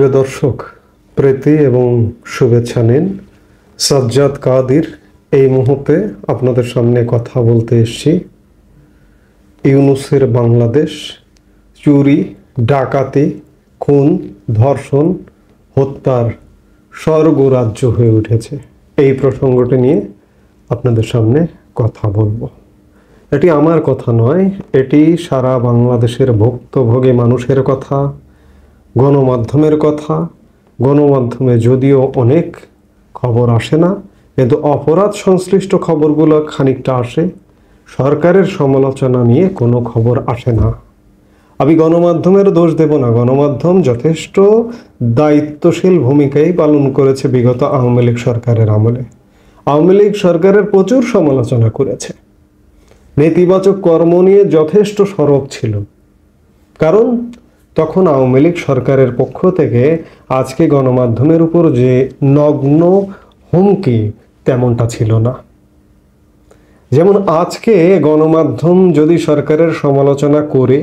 প্রিয় দর্শক, প্রীতি এবং শুভেচ্ছা নিন। সাজ্জাদ কাদির এই মুহূর্তে আপনাদের সামনে কথা বলতে এসেছি। ইউনূসের বাংলাদেশ চুরি, ডাকাতি, খুন, ধর্ষণ, হত্যার স্বর্গরাজ্য হয়ে উঠেছে। এই প্রসঙ্গটি নিয়ে আপনাদের সামনে কথা বলবো। এটি আমার কথা নয়, এটি সারা বাংলাদেশের ভুক্তভোগী মানুষের কথা, গণমাধ্যমের কথা। গণমাধ্যমে যদিও অনেক খবর আসে না, কিন্তু অপরাধ সংশ্লিষ্ট খবরগুলো খানিকটা আসে। সরকারের সমালোচনা নিয়ে কোনো খবর আসে না। আমি গণমাধ্যমের দোষ দেব না, গণমাধ্যম যথেষ্ট দায়িত্বশীল ভূমিকাই পালন করেছে বিগত আওয়ামী লীগ সরকারের আমলে। আওয়ামী লীগ সরকারের প্রচুর সমালোচনা করেছে, নেতিবাচক কর্ম নিয়ে যথেষ্ট সরব ছিল, কারণ তখন আওয়ামী লীগ সরকারের পক্ষ থেকে আজকে গণমাধ্যমের উপর যে নগ্ন হুমকি তেমনটা ছিল না। যেমন আজকে গণমাধ্যম যদি সরকারের সমালোচনা করে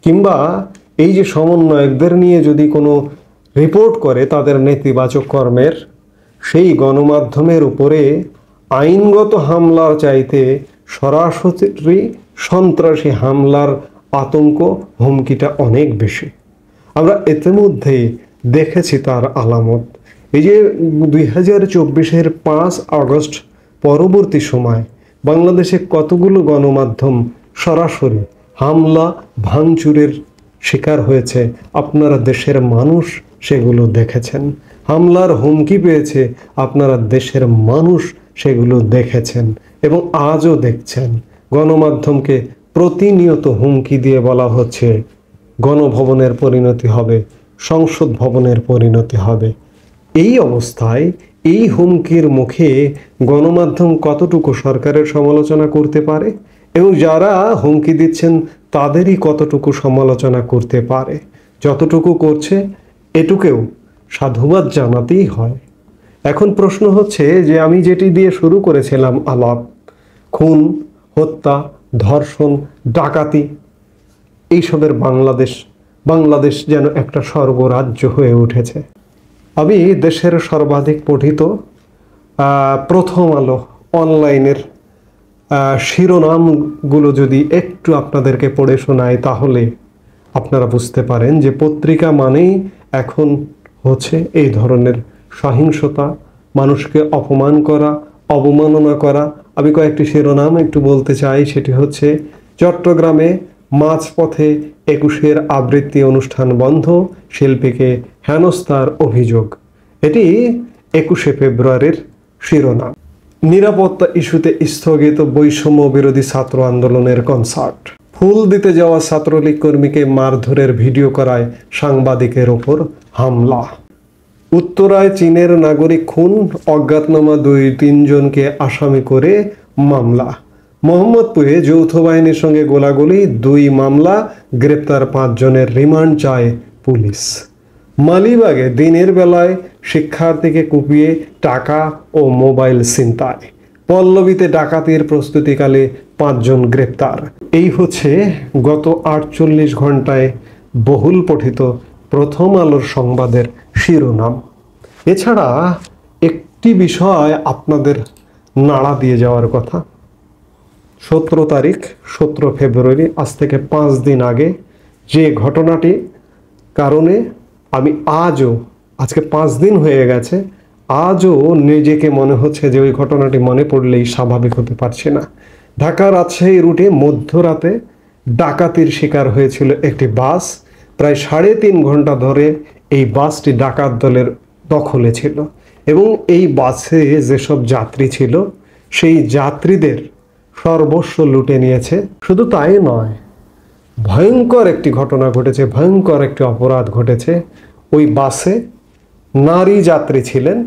কিংবা এই যে সমন্বয়কদের নিয়ে যদি কোনো রিপোর্ট করে তাদের নেতিবাচক কর্মের, সেই গণমাধ্যমের উপরে আইনগত হামলার চাইতে সরাসরি সন্ত্রাসী হামলার আতঙ্ক, হুমকিটা অনেক বেশি। আমরা ইতিমধ্যেই দেখেছি তার আলামত। এই যে 2024-এর 5 আগস্ট পরবর্তী সময় বাংলাদেশে কতগুলো গণমাধ্যম সরাসরি হামলা ভাঙচুরের শিকার হয়েছে, আপনারা দেশের মানুষ সেগুলো দেখেছেন। হামলার হুমকি পেয়েছে, আপনারা দেশের মানুষ সেগুলো দেখেছেন এবং আজও দেখছেন। গণমাধ্যমকে প্রতিনিয়ত হুমকি দিয়ে বলা হচ্ছে গণভবনের পরিণতি হবে, সংসদ ভবনের পরিণতি হবে। এই অবস্থায় এই হুমকির মুখে গণমাধ্যম কতটুকু সরকারের সমালোচনা করতে পারে এবং যারা হুমকি দিচ্ছেন তাদেরই কতটুকু সমালোচনা করতে পারে। যতটুকু করছে এটুকেও সাধুবাদ জানাতেই হয়। এখন প্রশ্ন হচ্ছে যে আমি যেটি দিয়ে শুরু করেছিলাম আলাপ, খুন, হত্যা, ধর্ষণ, ডাকাতি, এইসবের বাংলাদেশ যেন একটা স্বর্গরাজ্য হয়ে উঠেছে। আমি দেশের সর্বাধিক পঠিত প্রথম আলো অনলাইনের শিরোনামগুলো যদি একটু আপনাদেরকে পড়ে শোনাই, তাহলে আপনারা বুঝতে পারেন যে পত্রিকা মানেই এখন হচ্ছে এই ধরনের সহিংসতা, মানুষকে অপমান করা, অবমাননা করা। আমি কয়েকটি শিরোনাম একটু বলতে চাই। সেটি হচ্ছে চট্টগ্রামে মাঝপথে 21-এর আবৃত্তি অনুষ্ঠান বন্ধ, শিল্পীকে হেনস্থার অভিযোগ। এটি 21শে ফেব্রুয়ারির শিরোনাম। নিরাপত্তা ইস্যুতে স্থগিত বৈষম্য বিরোধী ছাত্র আন্দোলনের কনসার্ট। ফুল দিতে যাওয়া ছাত্রলীগ কর্মীকে মারধরের ভিডিও করায় সাংবাদিকের ওপর হামলা। উত্তরায় চীনের নাগরিক খুন, অজ্ঞাতনামা 2-3 জনকে আসামি করে মামলা। মোহাম্মদপুরে যৌথ বাহিনীর সঙ্গে গোলাগুলি, 2 মামলা, গ্রেপ্তার 5 জনের রিমান্ড চায় পুলিশ। মালিবাগে দিনের বেলায় শিক্ষার্থীকে কুপিয়ে টাকা ও মোবাইল ছিনতাই। পল্লবীতে ডাকাতির প্রস্তুতিকালে 5 জন গ্রেপ্তার। এই হচ্ছে গত 48 ঘন্টায় বহুল পঠিত প্রথম আলোর সংবাদের শিরোনাম। এছাড়া একটি বিষয় আপনাদের নাড়া দিয়ে যাওয়ার কথা। 17 ফেব্রুয়ারি, আজ থেকে 5 দিন আগে যে ঘটনাটি কারণে আমি আজকে 5 দিন হয়ে গেছে, আজও নিজেকে মনে হচ্ছে যে ওই ঘটনাটি মনে পড়লেই স্বাভাবিক হতে পারছে না। ঢাকা রাজশাহী রুটে মধ্যরাতে ডাকাতির শিকার হয়েছিল একটি বাস। প্রায় 3.5 ঘন্টা ধরে এই বাসটি ডাকাত দলের দখলে ছিল এবং এই বাসে যেসব যাত্রী ছিল সেই যাত্রীদের সর্বস্ব লুটে নিয়েছে। শুধু তাই নয়, ভয়ঙ্কর একটি ঘটনা ঘটেছে, ভয়ঙ্কর একটি অপরাধ ঘটেছে। ওই বাসে নারী যাত্রী ছিলেন,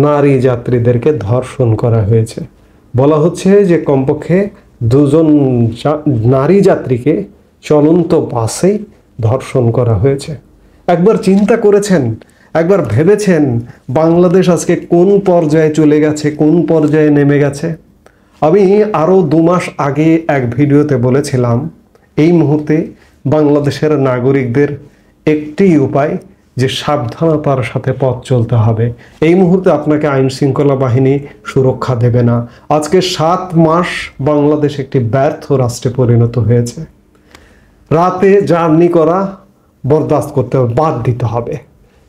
নারী যাত্রীদেরকে ধর্ষণ করা হয়েছে। বলা হচ্ছে যে কমপক্ষে 2 জন নারী যাত্রীকে চলন্ত বাসেই ধর্ষণ করা হয়েছে। একবার চিন্তা করেছেন, একবার ভেবেছেন বাংলাদেশ আজকে কোন পর্যায়ে চলে গেছে, কোন পর্যায়ে নেমে গেছে? আমি আরও 2 মাস আগে এক ভিডিওতে বলেছিলাম এই মুহূর্তে বাংলাদেশের নাগরিকদের একটি উপায়, যে সাবধানতার সাথে পথ চলতে হবে। এই মুহূর্তে আপনাকে আইন শৃঙ্খলা বাহিনী সুরক্ষা দেবে না। আজকে 7 মাস বাংলাদেশ একটি ব্যর্থ রাষ্ট্রে পরিণত হয়েছে। রাতে জার্নি করা বরদাস্ত করতে হবে, বাদ দিতে হবে।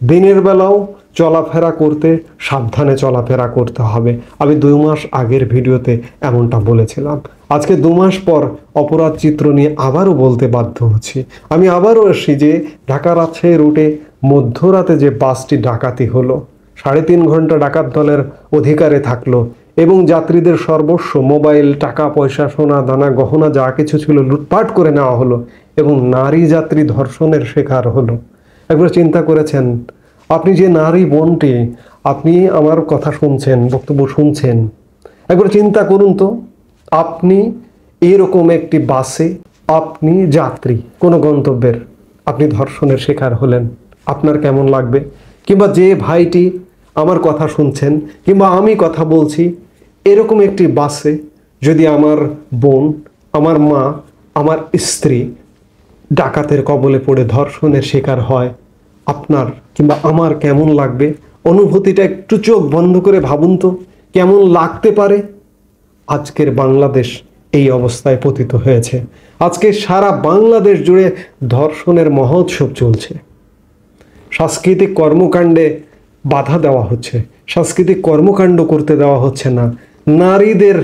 দিনের বেলাও চলাফেরা করতে সাবধানে চলাফেরা করতে হবে। আমি 2 মাস আগের ভিডিওতে এমনটা বলেছিলাম। আজকে 2 মাস পর অপরাধ চিত্র নিয়ে আবারও বলতে বাধ্য হচ্ছি। আমি আবারও এসেছি যে ঢাকা রাজশাহী রুটে মধ্যরাতে যে বাসটি ডাকাতি হলো, 3.5 ঘন্টা ডাকাত দলের অধিকারে থাকলো এবং যাত্রীদের সর্বস্ব, মোবাইল, টাকা পয়সা, সোনা দানা গহনা যা কিছু ছিল লুটপাট করে নেওয়া হলো এবং নারী যাত্রী ধর্ষণের শিকার হলো। একবার চিন্তা করেছেন, আপনি যে নারী বোনটি, আপনি আমার কথা শুনছেন, বক্তব্য শুনছেন, একবার চিন্তা করুন তো, আপনি এরকম একটি বাসে, আপনি যাত্রী কোনো গন্তব্যের, আপনি ধর্ষণের শিকার হলেন, আপনার কেমন লাগবে? কিংবা যে ভাইটি আমার কথা শুনছেন কিংবা আমি কথা বলছি, এরকম একটি বাসে যদি আমার বোন, আমার মা, আমার স্ত্রী ডাকাতের কবলে পড়ে ধর্ষণের শিকার হয়, আপনার কিংবা আমার কেমন লাগবে? অনুভূতিটা একটু চোখ বন্ধ করে ভাবুন তো, কেমন লাগতে পারে? আজকের বাংলাদেশ এই অবস্থায় পতিত হয়েছে। আজকে সারা বাংলাদেশ জুড়ে ধর্ষণের মহোৎসব চলছে। সাংস্কৃতিক কর্মকাণ্ডে বাধা দেওয়া হচ্ছে, সাংস্কৃতিক কর্মকাণ্ড করতে দেওয়া হচ্ছে না, নারীদের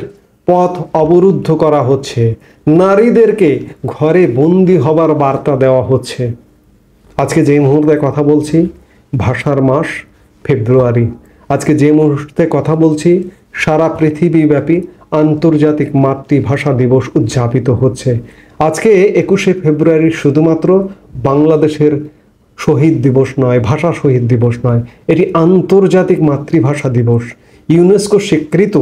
পথ অবরুদ্ধ করা হচ্ছে, নারীদেরকে ঘরে বন্দি হবার বার্তা দেওয়া হচ্ছে। আজকে যে মুহূর্তে কথা বলছি, ভাষার মাস ফেব্রুয়ারি। আজকে যে মুহূর্তে কথা বলছি, সারা পৃথিবীব্যাপী আন্তর্জাতিক মাতৃভাষা দিবস উদযাপিত হচ্ছে। আজকে 21শে ফেব্রুয়ারি শুধুমাত্র বাংলাদেশের শহীদ দিবস নয়, ভাষা শহীদ দিবস নয়, এটি আন্তর্জাতিক মাতৃভাষা দিবস, ইউনেস্কো স্বীকৃত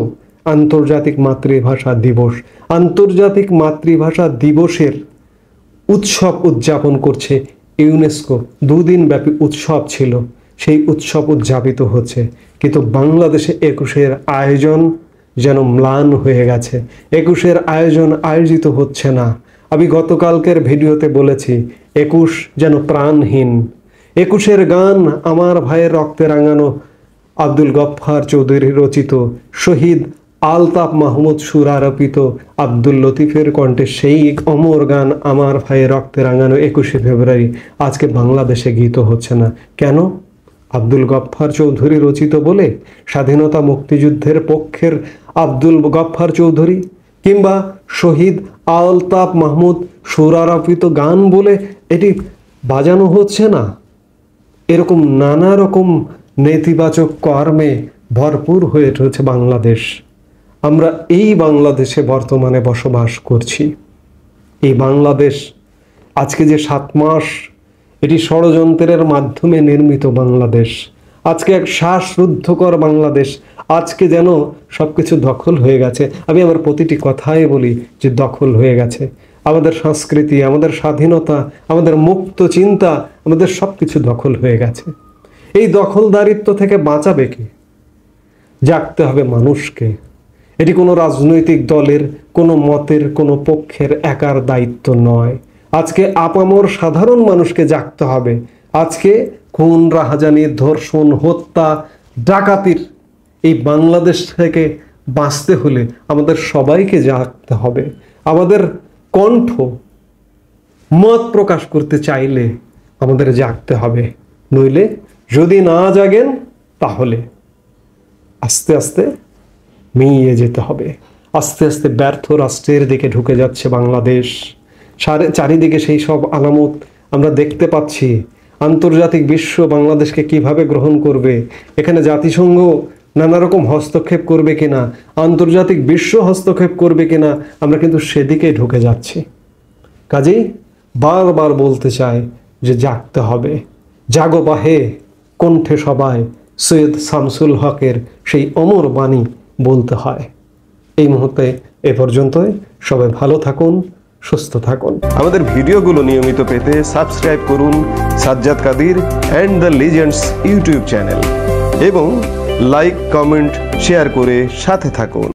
আন্তর্জাতিক মাতৃভাষা দিবস। আন্তর্জাতিক মাতৃভাষা দিবসের উৎসব উদযাপন করছে ইউনেস্কো। 2 দিন ব্যাপী উৎসব ছিল, সেই উৎসব উদযাপিত হচ্ছে, কিন্তু বাংলাদেশে 21শের আয়োজন যেন ম্লান হয়ে গেছে। 21শের আয়োজন আয়োজিত হচ্ছে না। আমি গতকালকের ভিডিওতে বলেছি, 21 যেন প্রাণহীন। 21শের গান আমার ভাইয়ের রক্তে রাঙানো আব্দুল গফফার চৌধুরী রচিত, শহীদ আলতাফ মাহমুদ সুর আরোপিত, আব্দুল লতিফের কণ্ঠে সেই অমর গান আমার ভাইয়ের রক্তে রাঙানো 21শে ফেব্রুয়ারি আজকে বাংলাদেশে গীত হচ্ছে না। কেন? আব্দুল গফফার চৌধুরী রচিত বলে, স্বাধীনতা মুক্তিযুদ্ধের পক্ষের আব্দুল গফফার চৌধুরী কিংবা শহীদ আলতাফ মাহমুদ সুর আরোপিত গান বলে এটি বাজানো হচ্ছে না? এরকম নানা রকম নেতিবাচক কর্মে ভরপুর হয়ে রয়েছে বাংলাদেশ। আমরা এই বাংলাদেশে বর্তমানে বসবাস করছি। এই বাংলাদেশ আজকে যে 7 মাস, এটি ষড়যন্ত্রের মাধ্যমে নির্মিত বাংলাদেশ। আজকে এক শ্বাসরুদ্ধকর বাংলাদেশ। আজকে যেন সব কিছু দখল হয়ে গেছে। আমি আমার প্রতিটি কথাই বলি যে দখল হয়ে গেছে। আমাদের সংস্কৃতি, আমাদের স্বাধীনতা, আমাদের মুক্ত চিন্তা, আমাদের সব কিছু দখল হয়ে গেছে। এই দখলদারিত্ব থেকে বাঁচাবে কে? জাগতে হবে মানুষকে। এটি কোনো রাজনৈতিক দলের, কোনো মতের, কোনো পক্ষের একার দায়িত্ব নয়। আজকে আপামর সাধারণ মানুষকে জাগতে হবে। আজকে খুন, রাহাজানি, ধর্ষণ, হত্যা, ডাকাতির এই বাংলাদেশ থেকে বাঁচতে হলে আমাদের সবাইকে জাগতে হবে। আমাদের কণ্ঠ, মত প্রকাশ করতে চাইলে আমাদের জাগতে হবে। নইলে যদি না জাগেন তাহলে আস্তে আস্তে মিইয়ে যেতে হবে। আস্তে আস্তে ব্যর্থ রাষ্ট্রের দিকে ঢুকে যাচ্ছে বাংলাদেশ। চারিদিকে সেই সব আলামত আমরা দেখতে পাচ্ছি। আন্তর্জাতিক বিশ্ব বাংলাদেশকে কিভাবে গ্রহণ করবে, এখানে জাতিসংঘ নানা রকম হস্তক্ষেপ করবে কিনা, আন্তর্জাতিক বিশ্ব হস্তক্ষেপ করবে কিনা, আমরা কিন্তু সেদিকে ঢুকে যাচ্ছি। কাজেই বারবার বলতে চাই যে জাগতে হবে। জাগো বাহে কণ্ঠে সবাই, সৈয়দ শামসুল হকের সেই অমর বাণী বলতে হয়। এই মুহূর্তে এ পর্যন্তই। সবাই ভালো থাকুন, সুস্থ থাকুন। আমাদের ভিডিওগুলো নিয়মিত পেতে সাবস্ক্রাইব করুন Sajjad Kadir and the legends YouTube channel এবং লাইক, কমেন্ট, শেয়ার করে সাথে থাকুন।